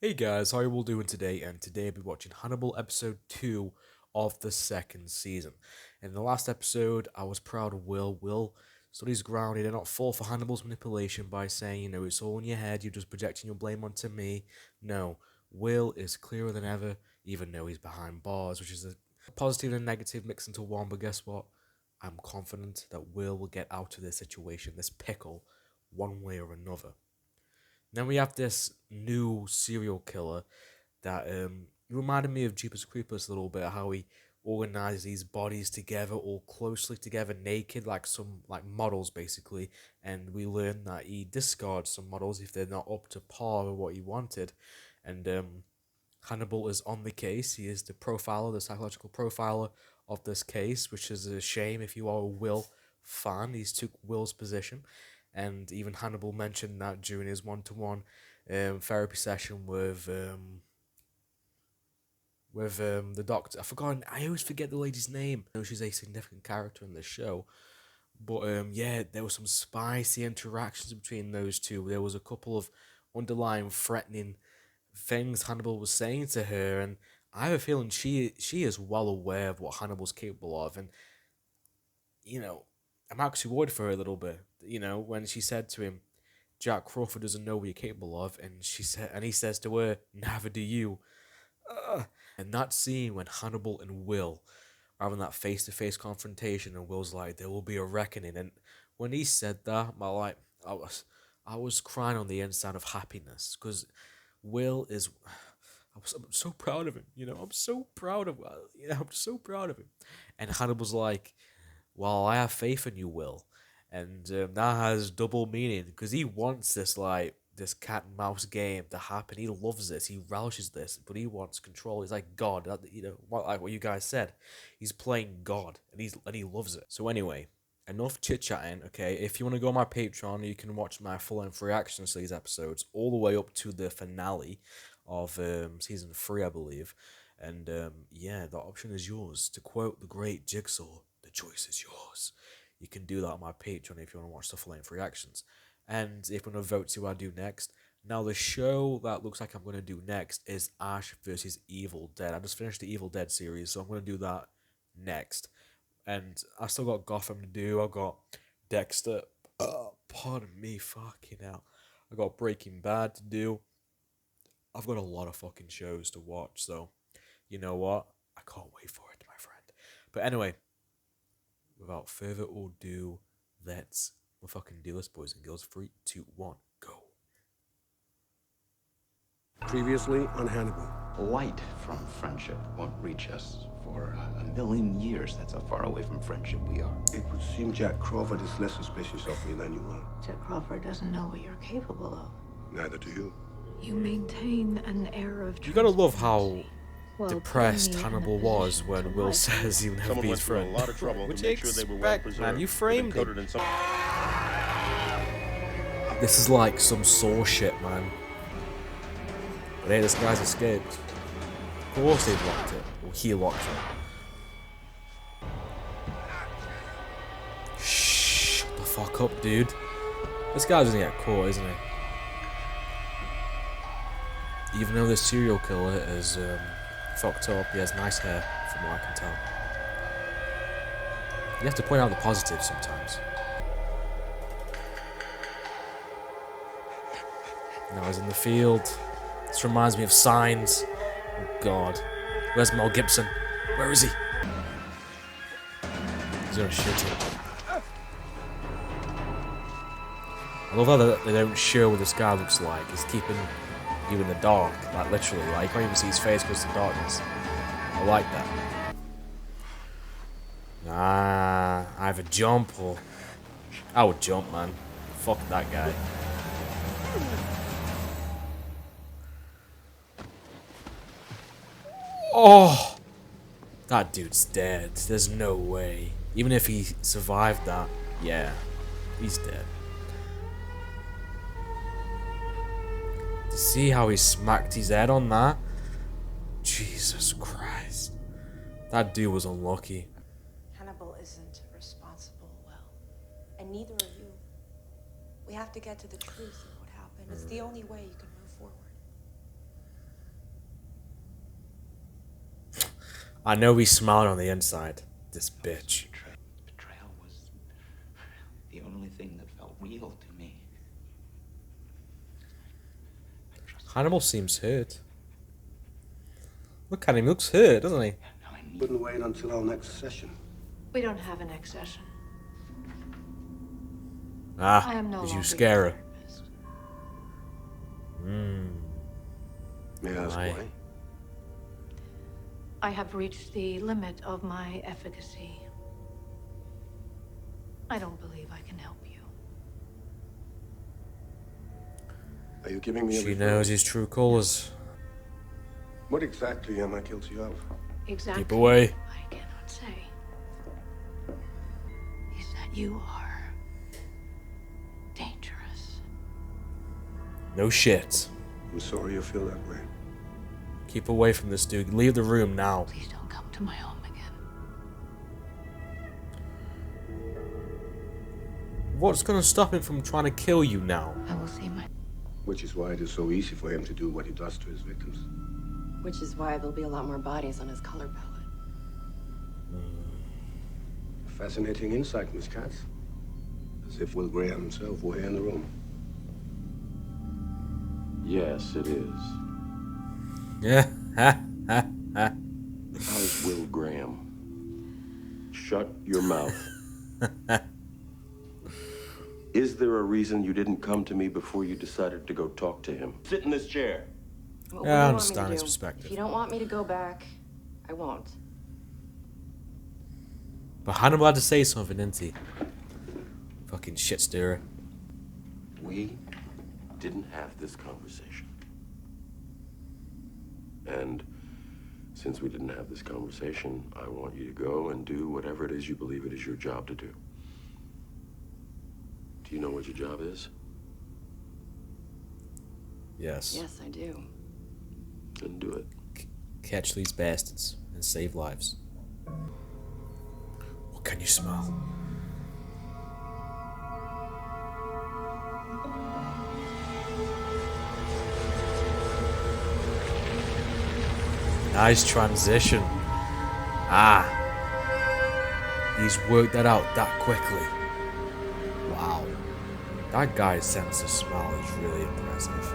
Hey guys, how are you all doing today? And today I'll be watching Hannibal episode 2 of the second season. In the last episode, I was proud of Will. Will stood his ground. He did not fall for Hannibal's manipulation by saying, it's all in your head, you're just projecting your blame onto me. No, Will is clearer than ever, even though he's behind bars, which is a positive and a negative mixed into one. But guess what? I'm confident that Will get out of this situation, this pickle, one way or another. Then we have this new serial killer that he reminded me of Jeepers Creepers a little bit. How he organizes these bodies together, all closely together, naked, like some like models basically. And we learn that he discards some models if they're not up to par with what he wanted. And Hannibal is on the case. He is the profiler, the psychological profiler of this case, which is a shame if you are a Will fan. He's took Will's position, and even Hannibal mentioned that during his one-to-one therapy session with the doctor. I always forget the lady's name. I know she's a significant character in this show. But yeah, there were some spicy interactions between those two. There was a couple of underlying threatening things Hannibal was saying to her, and I have a feeling she is well aware of what Hannibal's capable of, and I'm actually worried for her a little bit. When she said to him, "Jack Crawford doesn't know what you're capable of," and he says to her, "Neither do you." Ugh. And that scene when Hannibal and Will are having that face-to-face confrontation, and Will's like, "There will be a reckoning," and when he said that, I was crying on the inside of happiness because Will is. I'm so proud of him. I'm so proud of. I'm so proud of him. And Hannibal's like, "Well, I have faith in you, Will," and that has double meaning because he wants this cat and mouse game to happen. He loves this. He relishes this, but he wants control. He's like God. Like what you guys said. He's playing God, and he loves it. So anyway, enough chit chatting. Okay, if you want to go on my Patreon, you can watch my full length reactions to these episodes all the way up to the finale of season 3, I believe. And yeah, the option is yours. To quote the great Jigsaw, the choice is yours. You can do that on my Patreon if you want to watch the full length reactions. And if you want to vote to what I do next. Now, the show that looks like I'm going to do next is Ash versus Evil Dead. I just finished the Evil Dead series, so I'm going to do that next. And I still got Gotham to do. I got Dexter. Pardon me, fucking hell. I got Breaking Bad to do. I've got a lot of fucking shows to watch, so you know what? I can't wait for it, my friend. But anyway, without further ado, let's fucking do this, boys and girls. 3, 2, 1, go. Previously on Hannibal. Light from friendship won't reach us for a million years. That's how far away from friendship we are. It would seem Jack Crawford is less suspicious of me than you are. Jack Crawford doesn't know what you're capable of. Neither do you. You maintain an air of You gotta love how while depressed putting me in a Hannibal was position when to Will like says he would never Someone be went his through a friend. lot of trouble Which to make sure they were well preserved. man, you framed it. Encoded in some... This is like some Saw shit, man. But hey, this guy's escaped. Of course they've locked it. Or he locked it. Shh, shut the fuck up, dude. This guy's gonna get caught, isn't he? Even though this serial killer is fucked up, he has nice hair, from what I can tell. You have to point out the positives sometimes. Now he's in the field. This reminds me of Signs. Oh God. Where's Mel Gibson? Where is he? He's gonna shoot him. I love how they don't show what this guy looks like. He's keeping you in the dark. Like literally. Like you can't even see his face because of the darkness. I like that. Either jump or... I would jump, man. Fuck that guy. Oh! That dude's dead. There's no way. Even if he survived that, yeah, he's dead. See how he smacked his head on that? Jesus Christ. That dude was unlucky. Hannibal isn't responsible, Will. And neither are you. We have to get to the truth of what happened. It's the only way you can move forward. I know he's smiling on the inside. This bitch. Betrayal was the only thing that felt real to me. Hannibal seems hurt. Look at him, he looks hurt, doesn't he? Now I need Couldn't wait until our next session. We don't have a next session. Ah, I am no did you longer scare your her? therapist. May I ask Why? why? I have reached the limit of my efficacy. I don't believe I can help you. Are you giving me a She referral? knows his true colours. What exactly am I guilty of? Exactly. Keep away. I cannot say. Is that you are dangerous. No shit. I'm sorry you feel that way. Keep away from this dude. Leave the room now. Please don't come to my home again. What's gonna stop him from trying to kill you now? I will see my. Which is why it is so easy for him to do what he does to his victims. Which is why there'll be a lot more bodies on his color palette. Fascinating insight, Miss Katz. As if Will Graham himself were here in the room. Yes, it is. Yeah. Ha ha ha. How's Will Graham? Shut your mouth. Is there a reason you didn't come to me before you decided to go talk to him? Sit in this chair. What Yeah, I do you want me to understand his do? perspective. If you don't want me to go back, I won't. But Hannibal had to say something, didn't he? Fucking shit stirrer. We didn't have this conversation. And since we didn't have this conversation, I want you to go and do whatever it is you believe it is your job to do. Do you know what your job is? Yes. Yes, I do. Then do it. Catch these bastards and save lives. What can you smell? Nice transition. Ah. He's worked that out that quickly. Wow. That guy's sense of smell is really impressive.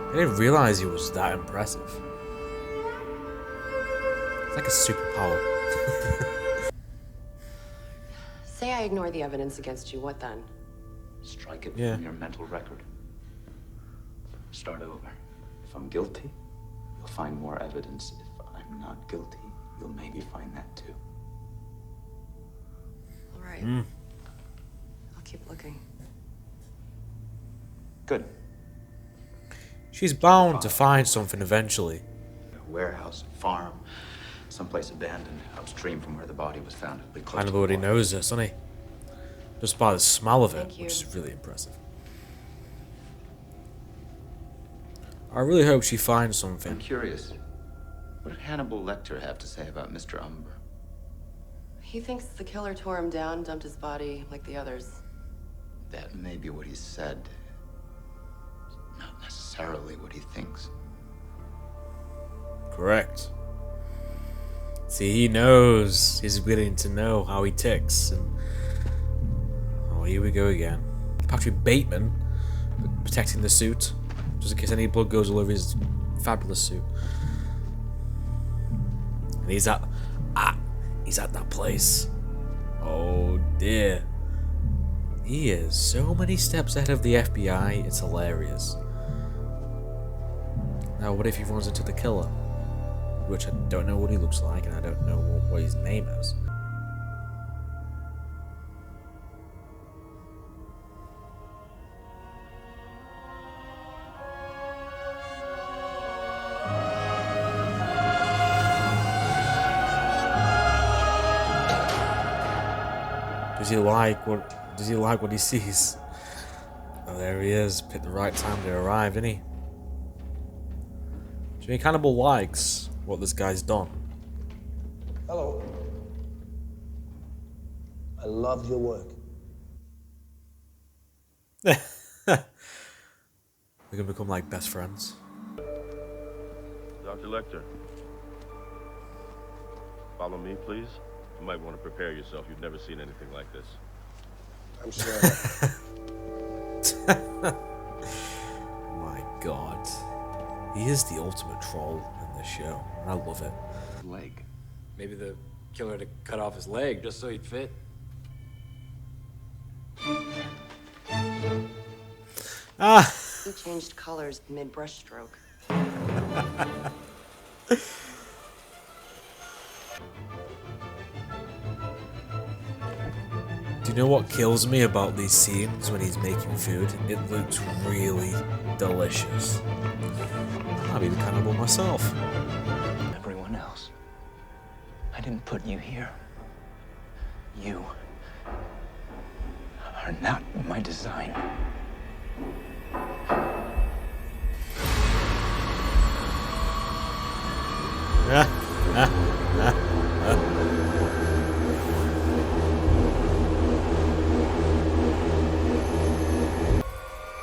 I didn't realize he was that impressive. It's like a superpower. Say I ignore the evidence against you, what then? strike it Yeah. from your mental record. Start over. If I'm guilty, you'll find more evidence. If I'm not guilty, you'll maybe find that too. All right. I'll keep looking. Good. She's bound to find something eventually. A warehouse, a farm, someplace abandoned, upstream from where the body was found. It'll be close to Hannibal the already water. knows this, doesn't he? Just by the smell of it, Thank you. which is really impressive. I really hope she finds I'm something. curious. What did Hannibal Lecter have to say about Mr. Umber? He thinks the killer tore him down, dumped his body like the others. That may be what he said. Not necessarily what he thinks. Correct. See, he knows. He's willing to know how he ticks. And oh, here we go again. Patrick Bateman protecting the suit, just in case any blood goes all over his fabulous suit. And he's at that place. Oh dear. He is so many steps ahead of the FBI. It's hilarious. Now, what if he runs into the killer? Which I don't know what he looks like, and I don't know what his name is. Does he like what he sees? Oh, there he is. Picked the right time to arrive, didn't he? Do you think Hannibal likes what this guy's done? Hello. I love your work. We're gonna become like best friends. Dr. Lecter, Follow me, please. You might want to prepare yourself. You've never seen anything like this. I'm sure. My God. He is the ultimate troll in this show. I love it. Leg. Maybe the killer had to cut off his leg just so he'd fit. Ah! He changed colors mid-brushstroke. Do you know what kills me about these scenes when he's making food? It looks really delicious. I'll be the cannibal myself. Everyone else. I didn't put you here. You are not my design.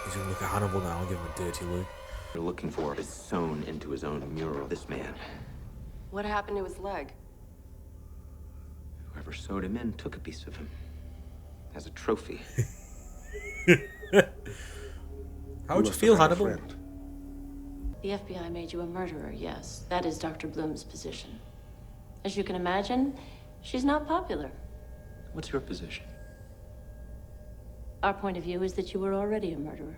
He's gonna look at Hannibal now and give him a dirty look. You're looking for is sewn into his own mural. This man, What happened to his leg? whoever sewed him in, took a piece of him as a trophy. How would you feel, Hannibal? The FBI made you a murderer, yes. That is Dr. Bloom's position. As you can imagine, she's not popular. What's your position? Our point of view is that you were already a murderer.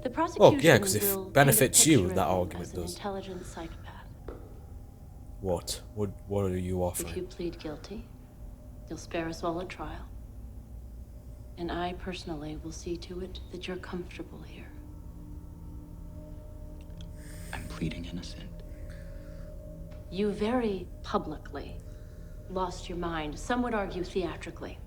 The Well, prosecution yeah, because if will it paint a benefits you, picture that of him argument as an does. intelligent psychopath. What? What are you If you offering? plead guilty, you'll spare us all a trial. And I personally will see to it that you're comfortable here. I'm pleading innocent. You very publicly lost your mind. Some would argue theatrically.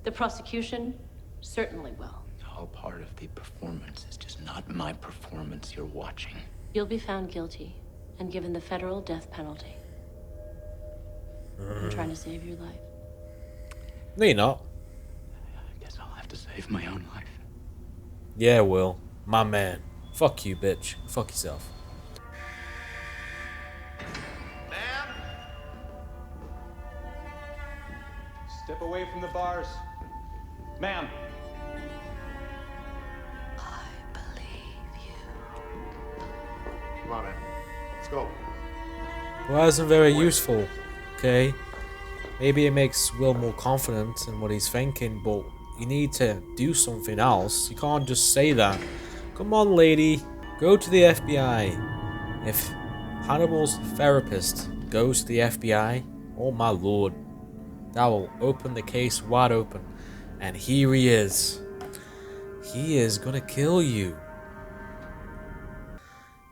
The prosecution certainly will. All part of the performance. It's just not my performance you're watching. You'll be found guilty and given the federal death penalty. I'm trying to save your life. No, you're not. I guess I'll have to save my own life. Yeah, Will. My man. Fuck you, bitch. Fuck yourself. Step away from the bars. Ma'am. I believe you. Come on, man. Let's go. Well, isn't very useful. Okay? Maybe it makes Will more confident in what he's thinking, but you need to do something else. You can't just say that. Come on, lady. Go to the FBI. If Hannibal's therapist goes to the FBI, oh my lord, that will open the case wide open. And here he is. He is gonna kill you.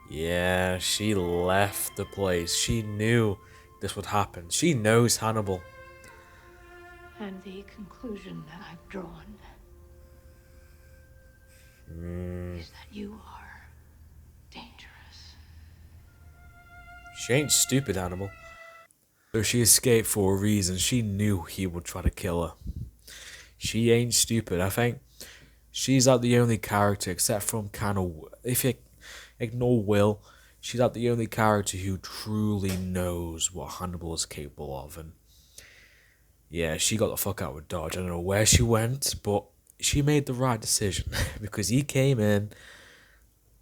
Yeah, she left the place. She knew this would happen. She knows Hannibal. And the conclusion that I've drawn is that you are dangerous. She ain't stupid, Hannibal. So she escaped for a reason. She knew he would try to kill her. She ain't stupid. I think she's like the only character, except from kind of, if you ignore Will, she's like the only character who truly knows what Hannibal is capable of. And yeah, she got the fuck out with Dodge. I don't know where she went, but she made the right decision because he came in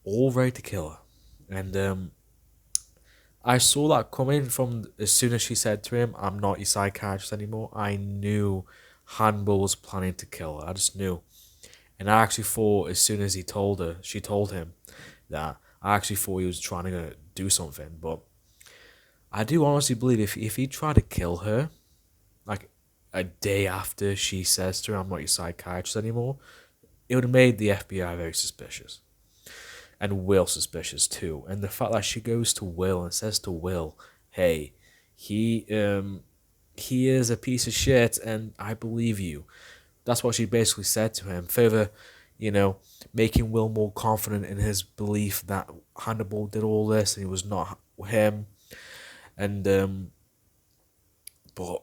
all ready to kill her. And I saw that coming from as soon as she said to him, "I'm not your psychiatrist anymore." I knew Hannibal was planning to kill her. I just knew. And I actually thought as soon as she told him that, I actually thought he was trying to do something. But I do honestly believe if he tried to kill her, like a day after she says to him, "I'm not your psychiatrist anymore," it would have made the FBI very suspicious. And Will suspicious too. And the fact that she goes to Will and says to Will, "Hey, he is a piece of shit and I believe you." That's what she basically said to him. Further, making Will more confident in his belief that Hannibal did all this and it was not him. And but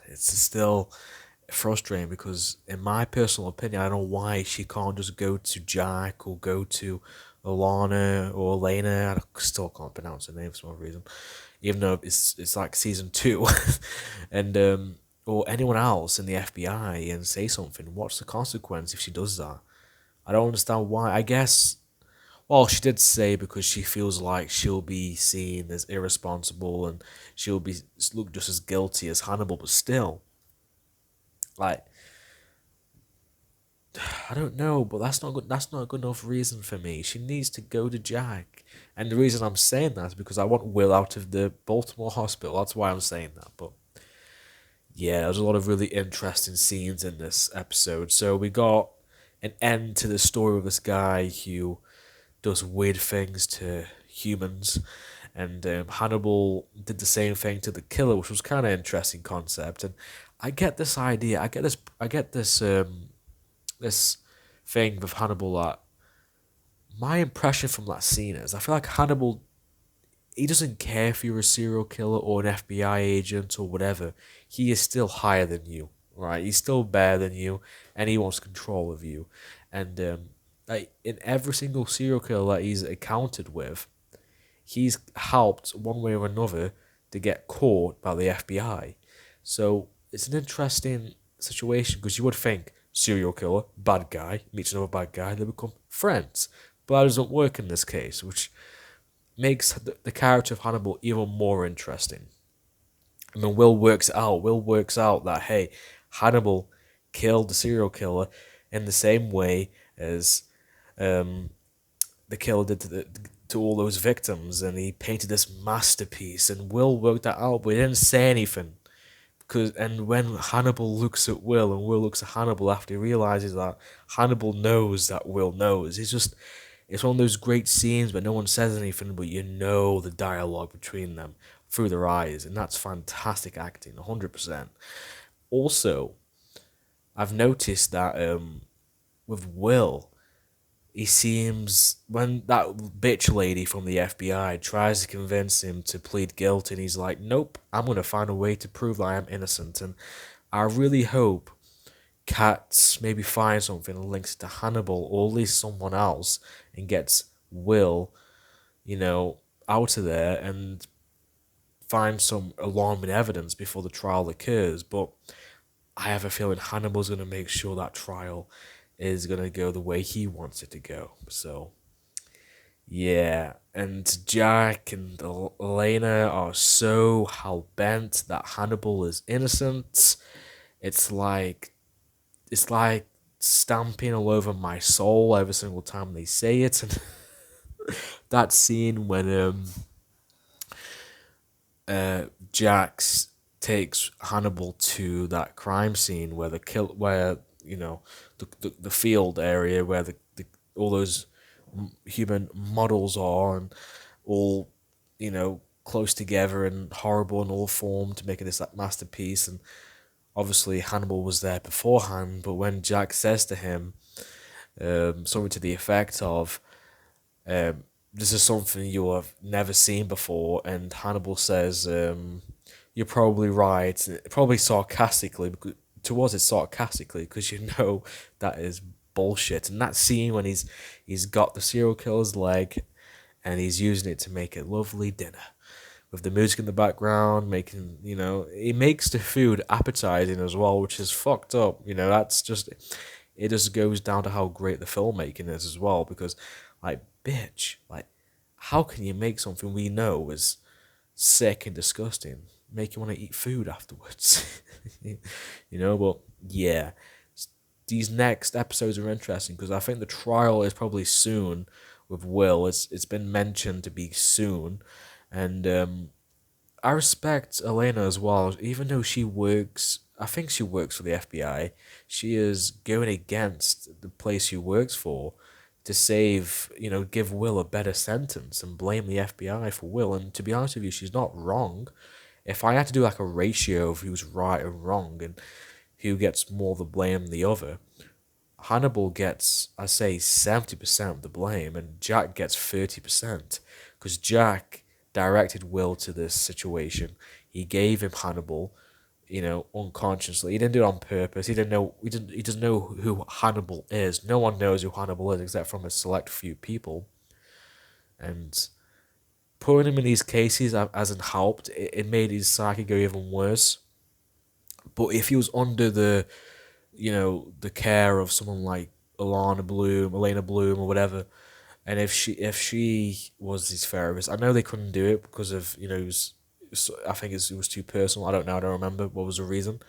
it's still frustrating because in my personal opinion, I don't know why she can't just go to Jack or go to Alana or Elena. I still can't pronounce her name for some reason, even though it's like season 2, and or anyone else in the FBI and say something. What's the consequence if she does that? I don't understand why. I guess. Well, she did say because she feels like she'll be seen as irresponsible and she'll be look just as guilty as Hannibal, but still, like, I don't know, but that's not good. That's not a good enough reason for me. She needs to go to Jack, and the reason I'm saying that is because I want Will out of the Baltimore hospital. That's why I'm saying that. But yeah, there's a lot of really interesting scenes in this episode. So we got an end to the story of this guy who does weird things to humans, and Hannibal did the same thing to the killer, which was kind of interesting concept. And I get this idea. I get this thing with Hannibal that my impression from that scene is I feel like Hannibal, he doesn't care if you're a serial killer or an FBI agent or whatever. He is still higher than you, right? He's still better than you, and he wants control of you. And like in every single serial killer that he's encountered with, he's helped one way or another to get caught by the FBI. So it's an interesting situation because you would think serial killer, bad guy, meets another bad guy, they become friends. But that doesn't work in this case, which makes the character of Hannibal even more interesting. And then Will works it out. Will works out that, hey, Hannibal killed the serial killer in the same way as the killer did to all those victims, and he painted this masterpiece. And Will worked that out, but he didn't say anything. And when Hannibal looks at Will and Will looks at Hannibal after he realizes that Hannibal knows that Will knows, it's one of those great scenes where no one says anything, but you know the dialogue between them through their eyes, and that's fantastic acting, 100%. Also, I've noticed that with Will, he seems, when that bitch lady from the FBI tries to convince him to plead guilty, and he's like, nope, I'm going to find a way to prove that I am innocent. And I really hope Katz maybe finds something and links it to Hannibal or at least someone else and gets Will, out of there and find some alarming evidence before the trial occurs. But I have a feeling Hannibal's going to make sure that trial is going to go the way he wants it to go. So, yeah. And Jack and Elena are so hell-bent that Hannibal is innocent. It's like stamping all over my soul every single time they say it. And that scene when Jax takes Hannibal to that crime scene where the field area where all those human models are, and all close together and horrible and all formed to make it this masterpiece. And obviously Hannibal was there beforehand, but when Jack says to him something to the effect of this is something you have never seen before, and Hannibal says you're probably right, probably sarcastically, because towards it sarcastically, because that is bullshit. And that scene when he's got the serial killer's leg and he's using it to make a lovely dinner with the music in the background, making, he makes the food appetizing as well, which is fucked up. That's just, it just goes down to how great the filmmaking is as well, because, like, bitch, like, how can you make something we know is sick and disgusting make you want to eat food afterwards? But yeah, these next episodes are interesting because I think the trial is probably soon with Will. It's been mentioned to be soon, and I respect Elena as well, even though I think she works for the FBI. She is going against the place she works for to give Will a better sentence and blame the FBI for Will. And to be honest with you, she's not wrong. If I had to do like a ratio of who's right and wrong and who gets more of the blame than the other, Hannibal gets, I say, 70% of the blame, and Jack gets 30%. Because Jack directed Will to this situation. He gave him Hannibal, unconsciously. He didn't do it on purpose. He doesn't know who Hannibal is. No one knows who Hannibal is except from a select few people. and putting him in these cases hasn't helped. It made his psyche go even worse. But if he was under the, the care of someone like Elena Bloom, or whatever, and if she was his therapist, I know they couldn't do it because of it was, I think it was too personal. I don't know. I don't remember what was the reason,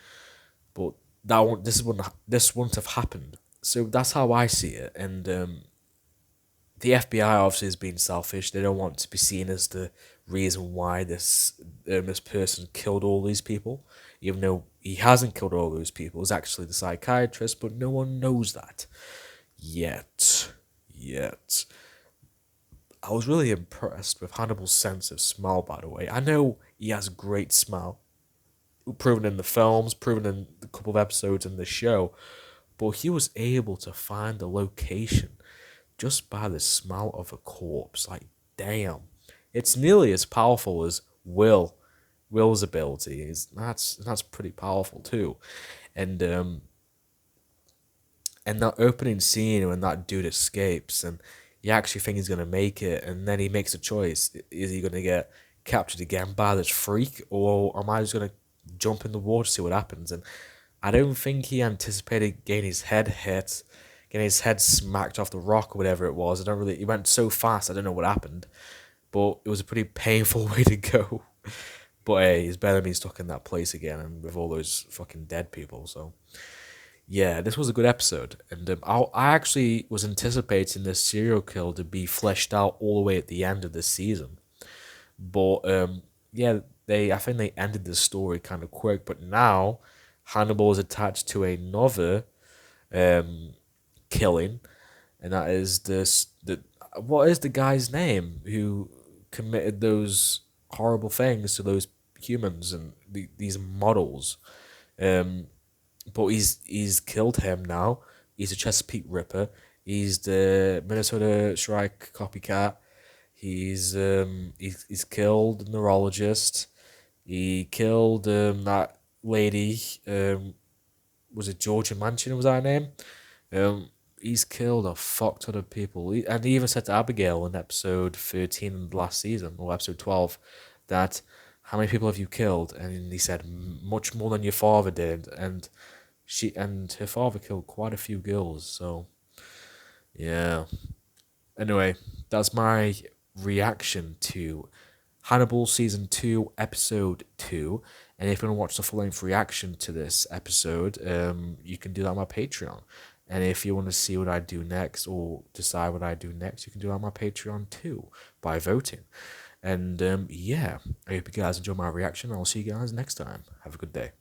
but that one this wouldn't have happened. So that's how I see it, and the FBI obviously is being selfish. They don't want to be seen as the reason why this person killed all these people, even though he hasn't killed all those people. It's actually the psychiatrist, but no one knows that yet. Yet. I was really impressed with Hannibal's sense of smell. By the way, I know he has a great smell, proven in the films, proven in a couple of episodes in the show, but he was able to find the location just by the smell of a corpse. Like, damn. It's nearly as powerful as Will's ability. That's pretty powerful too. And that opening scene when that dude escapes and you actually think he's gonna make it, and then he makes a choice. Is he gonna get captured again by this freak, or am I just gonna jump in the water to see what happens? And I don't think he anticipated getting his head hit, getting his head smacked off the rock or whatever it was. He went so fast, I don't know what happened. But it was a pretty painful way to go. But hey, it's better than being stuck in that place again and with all those fucking dead people. So yeah, this was a good episode. And I actually was anticipating this serial kill to be fleshed out all the way at the end of this season. But yeah, I think they ended the story kind of quick. But now Hannibal is attached to another killing, and that is what is the guy's name who committed those horrible things to those humans and these models. But he's killed him now. He's a Chesapeake Ripper. He's the Minnesota Shrike copycat. He's killed the neurologist. He killed that lady. Was it Georgia Manchin? Was that her name? He's killed a fuck ton of people. And he even said to Abigail in episode 13 of the last season, or episode 12, that how many people have you killed? And he said, much more than your father did. And her father killed quite a few girls. So, yeah. Anyway, that's my reaction to Hannibal Season 2, Episode 2. And if you want to watch the full-length reaction to this episode, you can do that on my Patreon. And if you want to see what I do next or decide what I do next, you can do that on my Patreon too by voting. And yeah, I hope you guys enjoy my reaction. I'll see you guys next time. Have a good day.